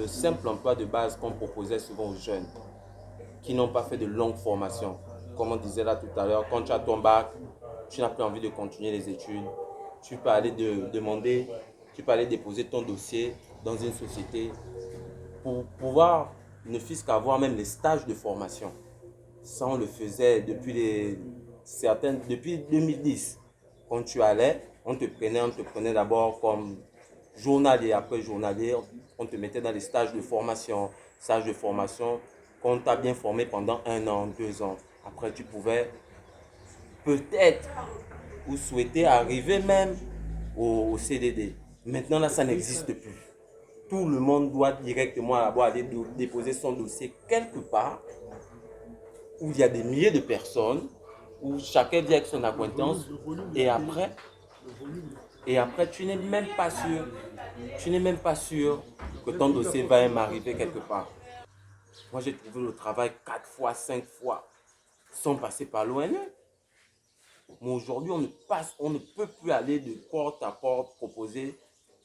le simple emploi de base qu'on proposait souvent aux jeunes qui n'ont pas fait de longue formation. Comme on disait là tout à l'heure, quand tu as ton bac, tu n'as plus envie de continuer les études, tu peux aller tu peux aller déposer ton dossier dans une société pour pouvoir ne fût-ce qu'avoir même les stages de formation. Ça, on le faisait depuis 2010. Quand tu allais, on te prenait d'abord comme journalier après journalier, on te mettait dans les stages de formation. Stages de formation, quand on t'a bien formé pendant 1 an, 2 ans, après tu pouvais peut-être ou souhaiter arriver même au CDD. Maintenant là, ça n'existe plus. Tout le monde doit directement aller déposer son dossier quelque part où il y a des milliers de personnes, où chacun vient avec son acquaintance, et après tu n'es même pas sûr que ton dossier va même arriver quelque part. Moi, j'ai trouvé le travail 4 fois, 5 fois, sans passer par l'ONE. Mais aujourd'hui, on ne peut plus aller de porte à porte proposer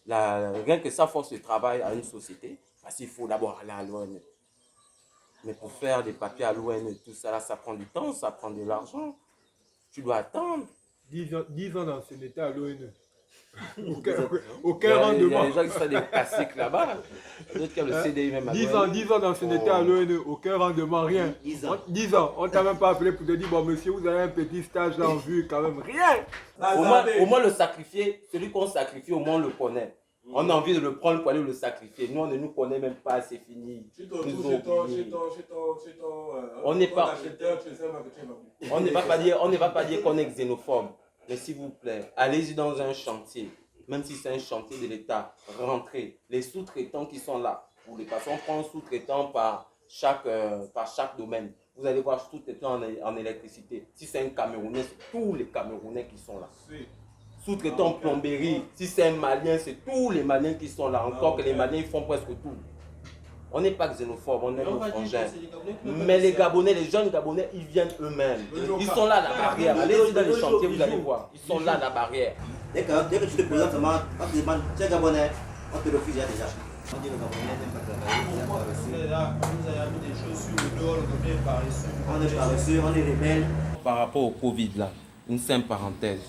rien que sa force de travail à une société, parce qu'il faut d'abord aller à l'ONE. Mais pour faire des papiers à l'ONE, tout ça, là, ça prend du temps, ça prend de l'argent. Tu dois attendre. 10 ans d'ancienneté à l'ONE. Aucun rendement. Il y a des gens qui font des classiques là-bas. D'autres qui ont le CDI même à l'ONE. 10 ans d'ancienneté à l'ONE, aucun rendement, rien. 10 ans. On ne t'a même pas appelé pour te dire, bon monsieur, vous avez un petit stage là en vue, quand même, rien. Au moins le sacrifier, celui qu'on sacrifie, au moins on le connaît. On a envie de le prendre pour aller le sacrifier. Nous, on ne nous connaît même pas, c'est fini. On n'est pas. On ne va pas dire qu'on est xénophobe. Mais s'il vous plaît, allez-y dans un chantier. Même si c'est un chantier de l'État, rentrez. Les sous-traitants qui sont là, pour les patients, on prend un sous-traitant par chaque domaine. Vous allez voir sous-traitant en électricité. Si c'est un Camerounais, c'est tous les Camerounais qui sont là. Sous-traitant en plomberie, si c'est un Malien, c'est tous les Maliens qui sont là. Encore que les Maliens, ils font presque tout. On n'est pas xénophobe, on est nos frangins. Mais les Gabonais, les jeunes Gabonais, ils viennent eux-mêmes. Ils sont là à la barrière. Allez-y dans les chantiers, vous allez voir. Ils sont là à la barrière. Dès que tu te présentes, on te demande, tu es Gabonais, on te refuse déjà. On dit le Gabonais n'aime pas travailler. Vous avez mis des choses sur le dos, on est paresseux. On est paresseux, on est rebelle. Par rapport au Covid, là, une simple parenthèse.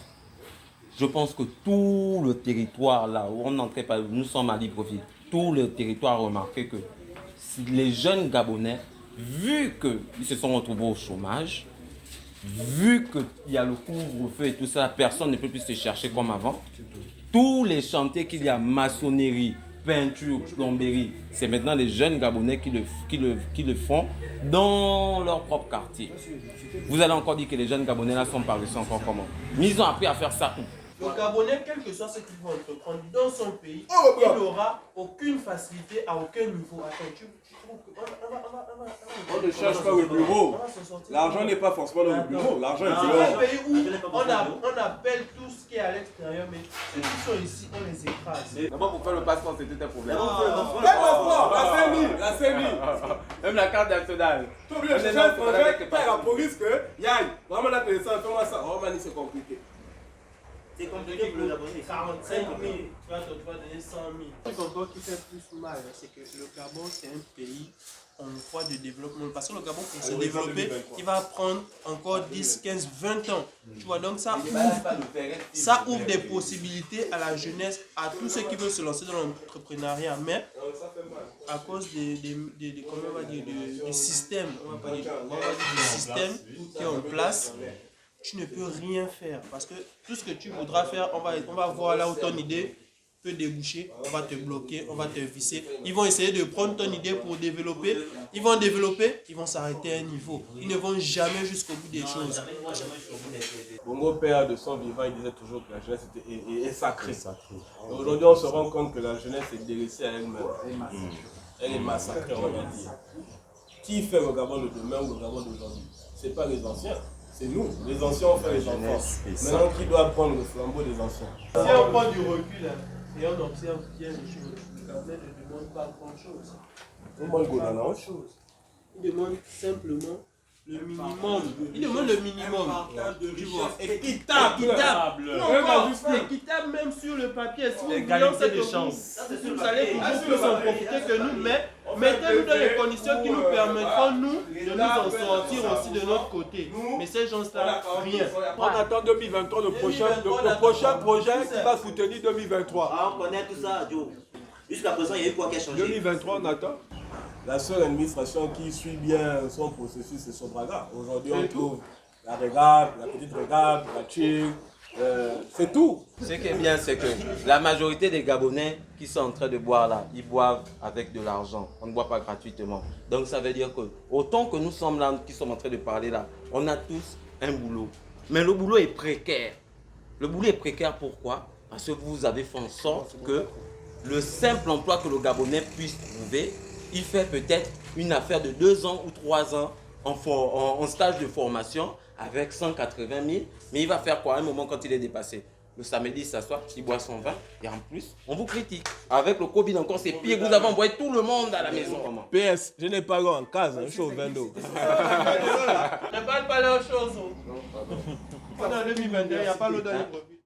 Je pense que tout le territoire là où on n'entrait pas, nous sommes à Libreville, tout le territoire a remarqué que les jeunes Gabonais, vu qu'ils se sont retrouvés au chômage, vu qu'il y a le couvre-feu et tout ça, personne ne peut plus se chercher comme avant. Tous les chantiers qu'il y a, maçonnerie, peinture, plomberie, c'est maintenant les jeunes Gabonais qui le font dans leur propre quartier. Vous allez encore dire que les jeunes Gabonais là sont paresseux encore comment? Mais ils ont appris à faire ça où? Le Gabonais, quel que soit ce qu'il va entreprendre dans son pays, il n'aura aucune facilité à aucun niveau. Attends, tu trouves que on ne cherche pas le bureau. L'argent n'est pas forcément dans le bureau. L'argent est dehors. C'est un pays où on appelle tout ce qui est à l'extérieur, mais ceux qui sont ici, on les écrase. D'abord, pour faire le passeport, c'était un problème. La CENI. Même la carte nationale. Tu oublies, je cherche un projet qui paye la police que, yaï, vraiment la connaissance, fais-moi ça. Oh, man, c'est compliqué. C'est compliqué pour le Gabonais. 45 000, tu vas donner 100 000. Ce qui encore qui fait plus mal, c'est que le Gabon, c'est un pays en voie de développement. Parce que le Gabon, pour se développer, il va prendre encore 10, 15, 20 ans. Tu vois, donc ça ouvre des possibilités à la jeunesse, à tous ceux qui veulent se lancer dans l'entrepreneuriat. Mais à cause comment on va dire, du système, on va dire du système qui est en place, tu ne peux rien faire parce que tout ce que tu voudras faire, on va voir là où ton idée peut déboucher, on va te bloquer, on va te visser. Ils vont essayer de prendre ton idée pour développer. Ils vont développer, ils vont s'arrêter à un niveau. Ils ne vont jamais jusqu'au bout des choses. Bongo père de son vivant, il disait toujours que la jeunesse est sacrée. Aujourd'hui, on se rend compte que la jeunesse est délaissée à elle-même. Elle est massacrée, on va dire. Qui fait le Gabon de demain ou le Gabon d'aujourd'hui? Ce n'est pas les anciens. C'est nous, les anciens ont fait les enfants. Maintenant, qui doit prendre le flambeau des anciens? Si on prend du recul et on observe bien les choses, le Gabonais ne demande pas grand-chose. Il demande simplement le minimum. Il demande le minimum. Tu vois, équitable. Équitable même sur le papier. Si vous égalité de chance. vous allez toujours plus en profiter que nous, mais mettez-nous dans les conditions qui nous permettront, nous, de nous en sortir aussi de notre côté. Mais ces gens-là, rien. On attend 2023, le prochain projet qui va soutenir 2023. Ah, on connaît tout ça, Joe. Jusqu'à présent, il y a eu quoi qui a changé? 2023, on attend. La seule administration qui suit bien son processus, c'est Sobraga. Aujourd'hui, on trouve la régate, la petite régate, la chill, c'est tout. Ce qui est bien, c'est que la majorité des Gabonais qui sont en train de boire là, ils boivent avec de l'argent. On ne boit pas gratuitement. Donc ça veut dire que autant que nous sommes là, qui sommes en train de parler là, on a tous un boulot. Mais le boulot est précaire. Le boulot est précaire pourquoi? Parce que vous avez fait en sorte que le simple emploi que le Gabonais puisse trouver, il fait peut-être une affaire de 2 ans ou 3 ans en stage de formation avec 180 000. Mais il va faire quoi à un moment quand il est dépassé? Le samedi, il s'assoit, il boit son vin et en plus, on vous critique. Avec le Covid encore, c'est pire. Vous avez envoyé tout le monde à la maison. PS, je n'ai pas l'eau en case, je suis au vin d'eau. Ne parle pas de la chose. Pendant 2022, il n'y a pas l'eau dans les brebis.